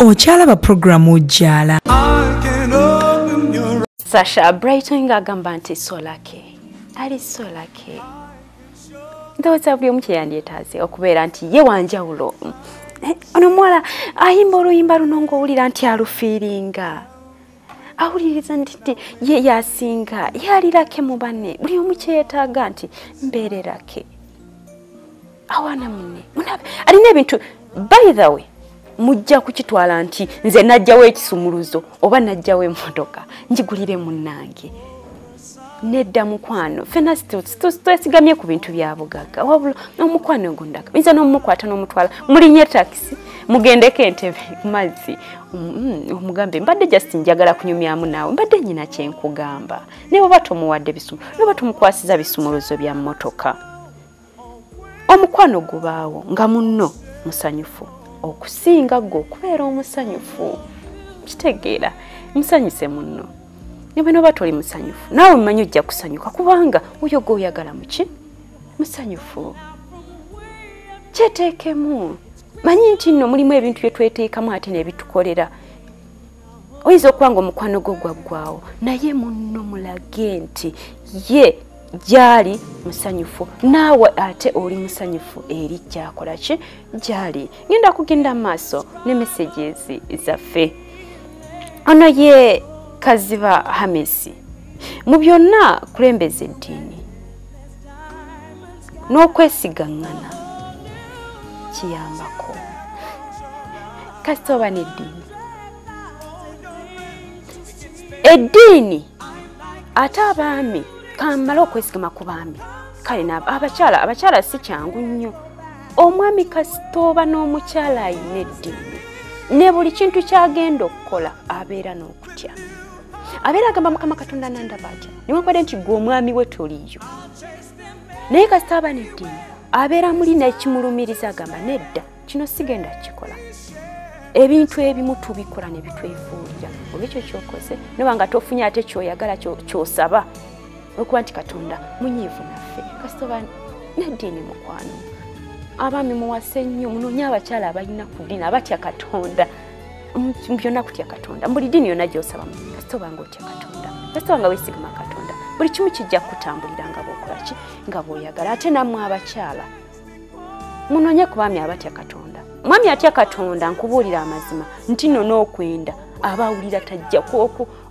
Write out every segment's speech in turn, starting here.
Ochalaba programu ojala. Sasha Brighton ngagamba nti solake. Ali solake. Ndowooza buli omu kyeyandyeetaaze okubeera nti ye wanjawulo. Ono muwala ayimba oluyimba luno ng'owulira nti alufiiringa. Awuliriza nti ye yasinga yalirake mu banne buli omu kyeyeetaaga nti mbeererake. Awana munne alina ebintu by the way mujja kukitwala nti nze najjawo ekisumuluzo oba najjawo emmotoka njigulire munnange. Nedda mukwano fena twesigamye ku bintu bya bugagga wabula omukwano gondaka nze n'omukwata n'omutwala mulinye taxi mugendeko entebe ku mazzi omugambe mbadde just njagala kunyumyamu naawe mbadde nyina kyenkugamba ne bwe batomuwadde bisumu ne batumukwasiza bisumuluzo bya mmotoka omukwano gubaawo nga munno musanyufu okusinga gwe okubeera omusanyufu kitegeera musanyuse munno ne bwe noba toli musanyufu naawe mmanyi ojja kusanyuka kubanga oyo gw'oyagala muki musanyufu kyeteekemu manyi nti nno mulimu ebintu bye tweteekamu ate ne bitukolera oyinza okuba nga omukwano gwo gwaggwawo naye munno mulage nti ye gyali musanyufu naawe ate oli musanyufu eri kyakola ki gyali. Ngenda kugenda maaso ne messages zaffe. Ono ye Kaziba Hamisi mu byonna kulembeza eddiini n'okwesigaŋŋana kiyambako kasita oba n'eddiini eddiini ate abaami kamala okwesigama ku baami kale abakyala si kyangu nnyo omwami kasita oba n'omukyala ayina eddiini ne buli kintu kyagenda okukola abeera n'okutya abeera agamba Mukama Katonda nandaba atya niwankubadde nti gwe omwami we toliyo naye kasita aba n'eddiini abeera muli nekimulumiriza agamba nedda kino sigenda kikola ebintu ebimu tubikola ne bitwefuulira oba ekyo kyokoze noba nga tofunye ate kyoyagala kyosaba okuba nti Katonda munyiivu naffe kasita oba n'eddiini mukwano abaami muwase nnyo munoonye abakyala abalina ku ddiini abatya Katonda byonna kutya Katonda buli ddiini yonna gy'osabamu kasita oba nga otya Katonda kasita oba nga weesigama Katonda buli kimu kijja kutambulira nga bw'okola ki nga bw'oyagala ate nammwe abakyala munoonye ku baami abatya Katonda. Mwami atya Katonda nkubuulira amazima nti nno n'okwenda aba awulira tajja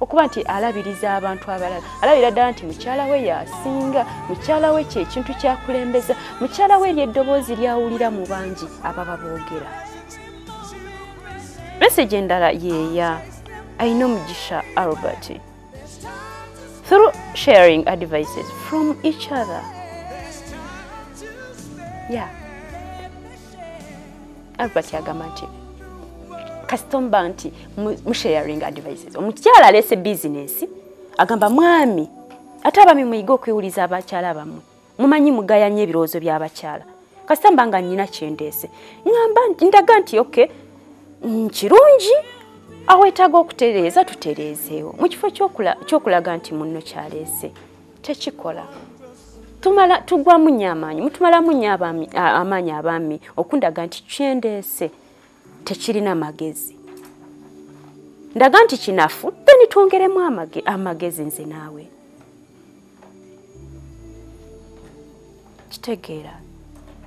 okuba nti alabiriza abantu abalala alabira ddala nti mukyala we yasinga mukyala we kyekintu kyakulembeza mukyala we ery'eddoboozi lyawulira mu bangi ababa boogera. Message endala yeeya ayina Mugisha Albert through sharing advices from each other. Yeah. Albert yagamba nti kastomba nti sharing advices omukyala alese business agamba mwami ate abaami muyiga okwewuliza abakyala bamwe mumanyi mugayanye ebirowoozo by'abakyala kasita mba nga nnina kyendeese ngamba ndaga nti okay kirungi aweetaaga okutereeza tutereezeewo mu kifo ky'okulaga nti munno kyaleese tekikola tugwamu nnyo amaanyi mutumalamu nnyo amaanyi abaami okundaga nti kyendeese tekirina magezi ndaga nti kinafu then twongeremu amagezi nze naawe kitegeera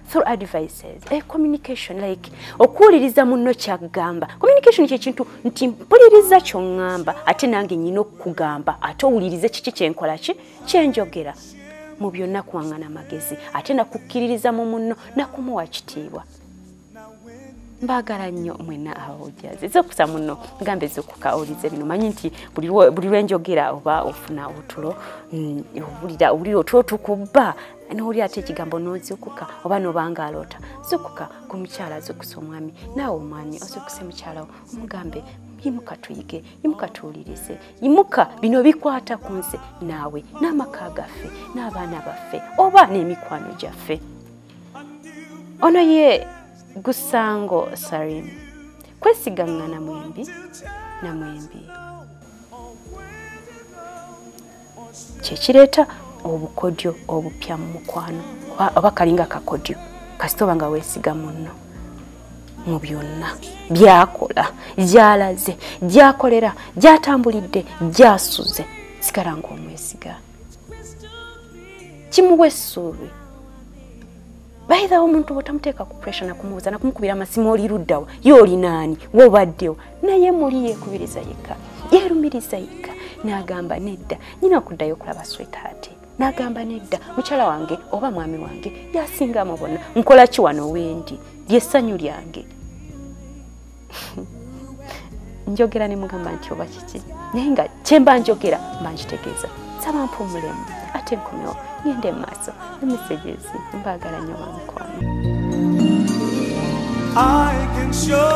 through advices communication like okuwuliriza munno kyagamba communication kyekintu nti mpuliriza kyongamba ate nange nyina okukugamba ate owulirize kiki kyenkola ki kyenjogera mu byonna kuwangana amagezi ate nakukkiririza mu munno nakumuwa kitiibwa. Mbagala nnyo mwena abawojazi zokusa muno ngambe zokuka olize bino manyi nti buli lwenjogera oba ofuna otulo owulira otulo tukubba n'oli ate ekigambo n'ozukuka oba n'obanga alota zukuka ku mukyala zukusa omwami naawe omwami ozukuse mukyalawo omugambe yimuka tuyige yimuka tuwulirize yimuka bino bikwata ku nze naawe n'amaka gaffe n'abaana baffe oba n'emikwano gyaffe. Ono ye Gusango Sarim kwesigaŋŋana mwembi na mwembi kyekireeta obukodyo obupya mu mukwano oba kalinga kakodyo kasita oba nga weesiga munno mu byonna byakola gyalaze gyakolera gyatambulidde gyasuze sigala ng'omwesiga kimuwa essuubi bayithawo omuntu bw'otamuteeka ku pressure nakumubuuza nakumukubira amasimu oli luddawa ye oli naani wobaddewo naye muli yeekubiriza yekka yeerumiriza yekka n'agamba nedda nyina kuddayo okulaba sweetheart n'agamba nedda mukyala wange oba mwami wange yasingamu bonna nkola ki wano wendi lyessanyu lyange njogera ne mugamba nti oba kiki naye nga kyemba njogera mba nkitegeeza saba mpumulemu ate nkomewo ngende maaso emesejezi mbaagala nnyo bamukwano. I can show